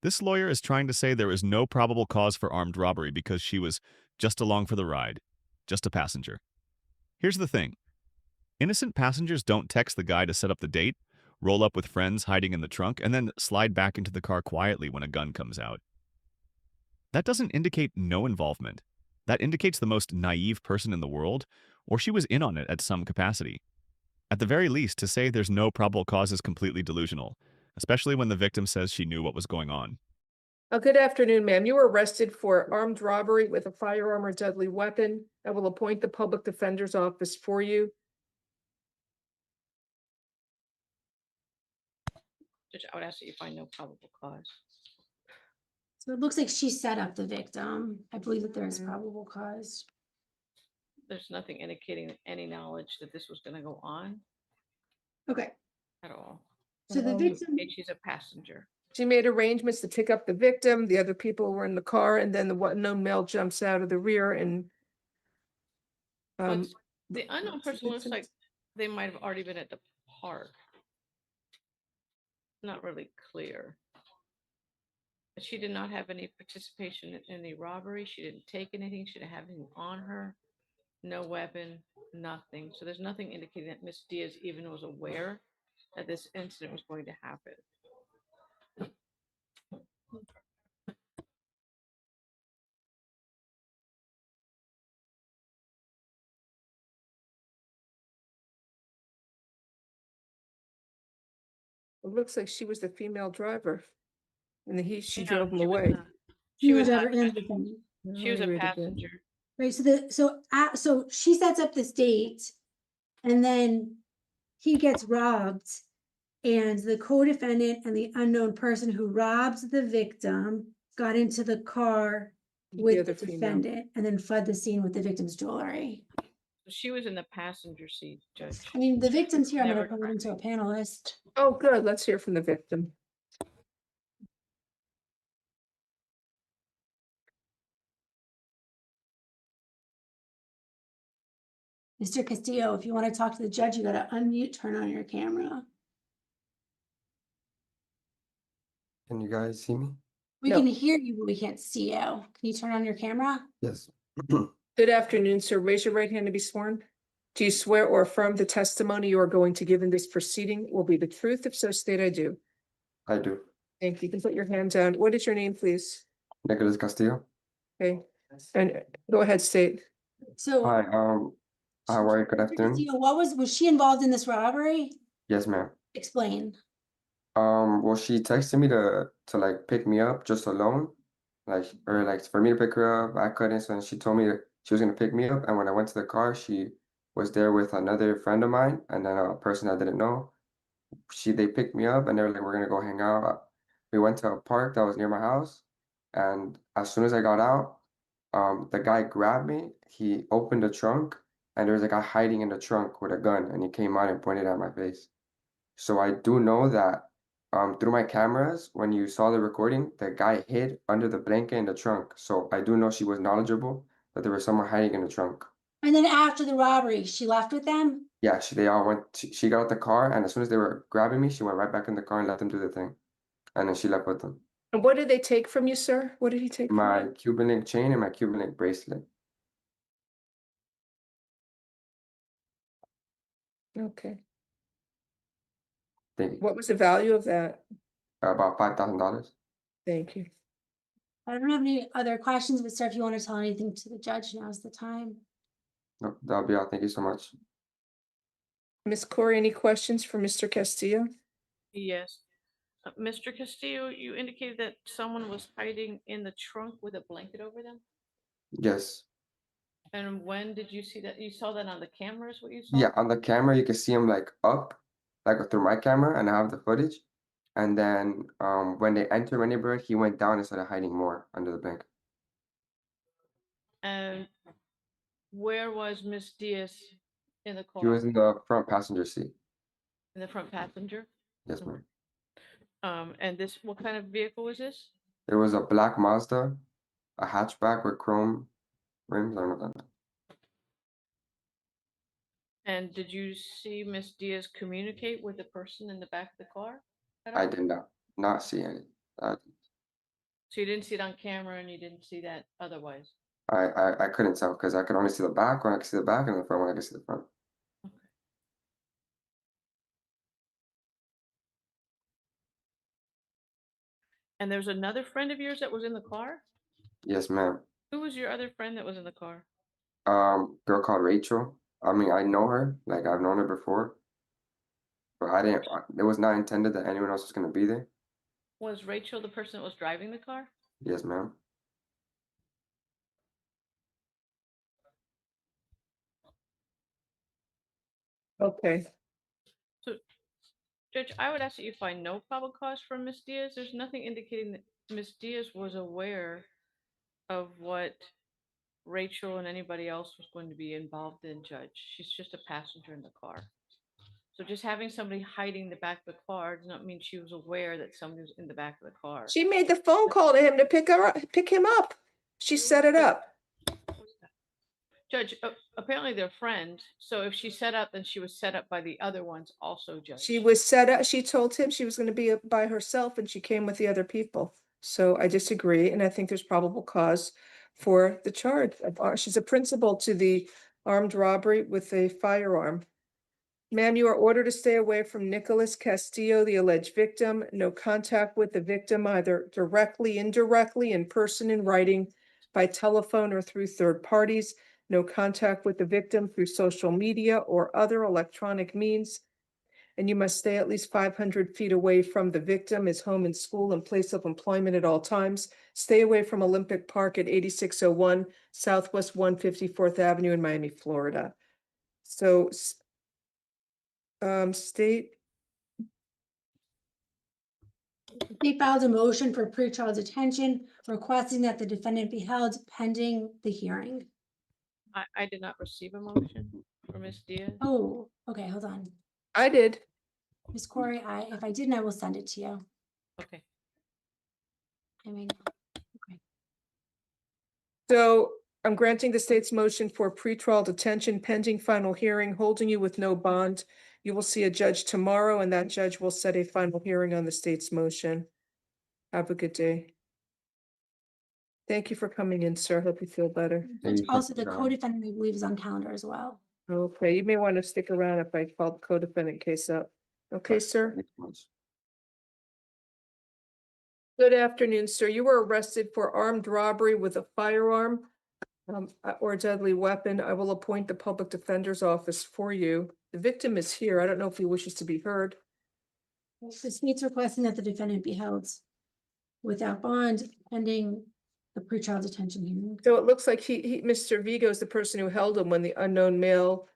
This lawyer is trying to say there is no probable cause for armed robbery because she was just along for the ride, just a passenger. Here's the thing. Innocent passengers don't text the guy to set up the date, roll up with friends hiding in the trunk, and then slide back into the car quietly when a gun comes out. That doesn't indicate no involvement. That indicates the most naive person in the world, or she was in on it at some capacity. At the very least, to say there's no probable cause is completely delusional, especially when the victim says she knew what was going on. Good afternoon, ma'am. You were arrested for armed robbery with a firearm or deadly weapon. I will appoint the public defender's office for you. Judge, I would ask that you find no probable cause. So it looks like she set up the victim. I believe that there is Mhm. probable cause. There's nothing indicating any knowledge that this was gonna go on Okay, at all. so the victim, And she's a passenger. She made arrangements to pick up the victim. The other people were in the car, and then the unknown male jumps out of the rear and But um, the unknown person looks like they might have already been at the park. Not really clear. But she did not have any participation in any robbery. She didn't take anything. She didn't have anything on her. No weapon, nothing. So there's nothing indicating that Miss Diaz even was aware that this incident was going to happen. it looks like she was the female driver, and she No, drove him she was away. not. She female was not. driver and the defendant. She Let was me a read again. passenger. Right, so she sets up this date, and then he gets robbed, and the co-defendant and the unknown person who robbed the victim got into the car The with other the female. defendant and then fled the scene with the victim's jewelry. She was in the passenger seat, Judge. I mean, the victim's here. I'm Never gonna promote him to a panelist. Oh, good. Let's hear from the victim. Mr. Castillo, if you want to talk to the judge, you gotta unmute, turn on your camera. Can you guys see me? We No. can hear you, but we can't see you. Can you turn on your camera? Yes. Good afternoon, sir. Raise your right hand to be sworn. Do you swear or affirm the testimony you are going to give in this proceeding will be the truth? If so, state I do. I do. Thank you. You can put your hand down. What is your name, please? Nicholas Castillo. Okay, and go ahead, state. So. Hi, how are you? Good Mr. afternoon. Castillo, was she involved in this robbery? Yes, ma'am. Explain. Well, she texted me to like pick me up just alone, like for me to pick her up. I couldn't, so she told me that she was gonna pick me up, and when I went to the car, she was there with another friend of mine, and then a person I didn't know. They picked me up, and they were like, "We're gonna go hang out." We went to a park that was near my house, and as soon as I got out, the guy grabbed me. He opened the trunk, and there was a guy hiding in the trunk with a gun, and he came out and pointed at my face. So I do know that through my cameras, when you saw the recording, the guy hid under the blanket in the trunk. So I do know she was knowledgeable that there was someone hiding in the trunk. And then after the robbery, she left with them? Yeah, they all went. She got out the car, and as soon as they were grabbing me, she went right back in the car and let them do the thing, and then she left with them. And what did they take from you, sir? What did he take from My you? Cuban link chain and my Cuban link bracelet. Okay. Thank you. What was the value of that? About $5,000. Thank you. I don't have any other questions, but sir, if you want to tell anything to the judge, now's the time. No, that'll be all. Thank you so much. Ms. Corey, any questions for Mr. Castillo? Yes. Mr. Castillo, you indicated that someone was hiding in the trunk with a blanket over them? Yes. And when did you see that? You saw that on the cameras, what you saw? Yeah, on the camera you can see him like up, like through my camera, and I have the footage. And then when they entered my neighborhood, he went down and started hiding more under the blanket. And where was Miss Diaz in the car? He was in the front passenger seat. In the front passenger? Yes, ma'am. And this, what kind of vehicle was this? There was a black Mazda, a hatchback with chrome rims. I don't know that. And did you see Miss Diaz communicate with the person in the back of the car at I all? did not see any. So you didn't see it on camera and you didn't see that otherwise? I couldn't tell because I could only see the back when I could see the back and the front when I could see the front. And there's another friend of yours that was in the car? Yes, ma'am. Who was your other friend that was in the car? Girl called Rachel. I mean, I know her, like I've known her before, but I didn't. It was not intended that anyone else was gonna be there. Was Rachel the person that was driving the car? Yes, ma'am. Okay, So, Judge, I would ask that you find no probable cause for Ms. Diaz. There's nothing indicating that Ms. Diaz was aware of what Rachel and anybody else was going to be involved in, Judge. She's just a passenger in the car. So just having somebody hiding the back of the car does not mean she was aware that somebody was in the back of the car. she made the phone call to him to pick him up. She set it up. Judge, apparently they're friends, so if she set up, then she was set up by the other ones also, Judge. She was set up, she told him she was gonna be by herself and she came with the other people. So I disagree, and I think there's probable cause for the charge. She's a principal to the armed robbery with a firearm. Ma'am, you are ordered to stay away from Nicholas Castillo, the alleged victim. No contact with the victim, either directly, indirectly, in person, in writing, by telephone, or through third parties. No contact with the victim through social media or other electronic means. And you must stay at least 500 feet away from the victim, his home and school and place of employment at all times. Stay away from Olympic Park at 8601 Southwest 154th Avenue in Miami, Florida. So, state, They filed a motion for pretrial detention, requesting that the defendant be held pending the hearing. I did not receive a motion for Ms. Diaz. Oh, okay, hold on. I did. Ms. Corey, if I didn't, I will send it to you. Okay. I mean, So I'm granting the state's motion for pretrial detention pending final hearing, holding you with no bond. You will see a judge tomorrow, and that judge will set a final hearing on the state's motion. Have a good day. Thank you for coming in, sir. Hope you feel better. Thank you for also the your time. co-defendant, I believe, is on calendar as well. Okay, you may want to stick around if I call the co-defendant case up. Okay, sir. Thank you so much. Good afternoon, sir. You were arrested for armed robbery with a firearm or deadly weapon. I will appoint the public defender's office for you. The victim is here. I don't know if he wishes to be heard. The state's requesting that the defendant be held without bond pending the pretrial detention hearing. So it looks like Mr. Vigo is the person who held him when the unknown male,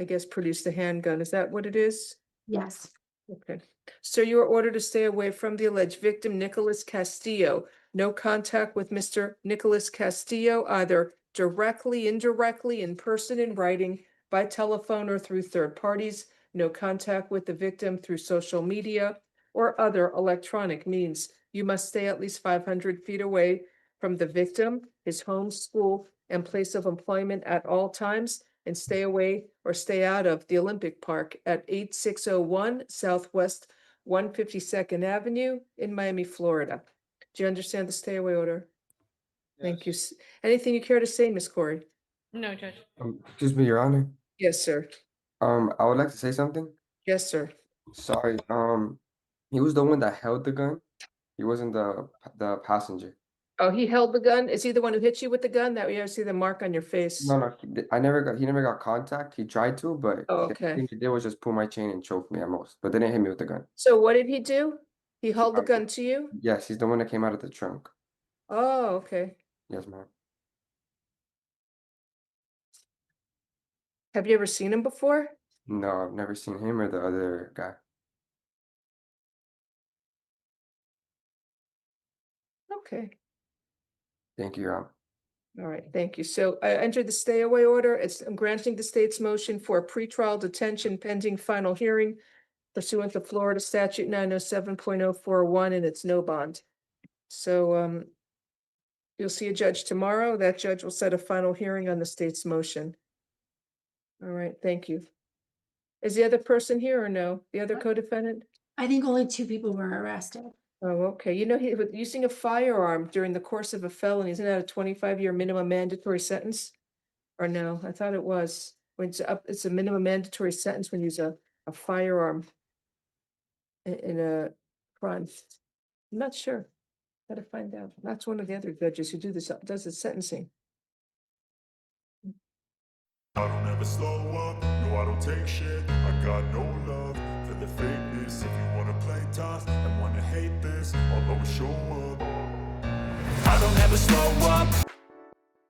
I guess, produced the handgun. Is that what it is? Yes. Okay. Sir, you are ordered to stay away from the alleged victim, Nicholas Castillo. No contact with Mr. Nicholas Castillo, either directly, indirectly, in person, in writing, by telephone, or through third parties. No contact with the victim through social media or other electronic means. You must stay at least 500 feet away from the victim, his home, school, and place of employment at all times, and stay away or stay out of the Olympic Park at 8601 Southwest 152nd Avenue in Miami, Florida. Do you understand the stay away order? Thank you. Anything you care to say, Ms. Corey? No, Judge. Excuse me, Your Honor. Yes, sir. I would like to say something. Yes, sir. Sorry. He was the one that held the gun. He wasn't the passenger. Oh, he held the gun? Is he the one who hit you with the gun? That we have see the mark on your face? No, no, he never got contact. He tried to, but Oh, the okay. thing he did was just pull my chain and choke me at most, but they didn't hit me with the gun. So what did he do? He held the Um, gun to you? Yes, he's the one that came out of the trunk. Oh, okay. Yes, ma'am. Have you ever seen him before? No, I've never seen him or the other guy. Okay. Thank you, Your Honor. All right, thank you. So I entered the stay away order. I'm granting the state's motion for pretrial detention pending final hearing pursuant to Florida statute 907.041, and it's no bond. So you'll see a judge tomorrow. That judge will set a final hearing on the state's motion. All right, thank you. Is the other person here or no? The other co-defendant? I think only 2 people were arrested. Oh, okay. You know, he with using a firearm during the course of a felony, isn't that a 25-year minimum mandatory sentence? Or no, I thought it was. When it's a minimum mandatory sentence when you use a firearm in a crime. I'm not sure. Gotta find out. That's one of the other judges who does the sentencing. I don't ever slow up, no I don't take shit. I got no love for the fakeness. If you wanna play tough and wanna hate this, I'll always show up. I don't ever slow up.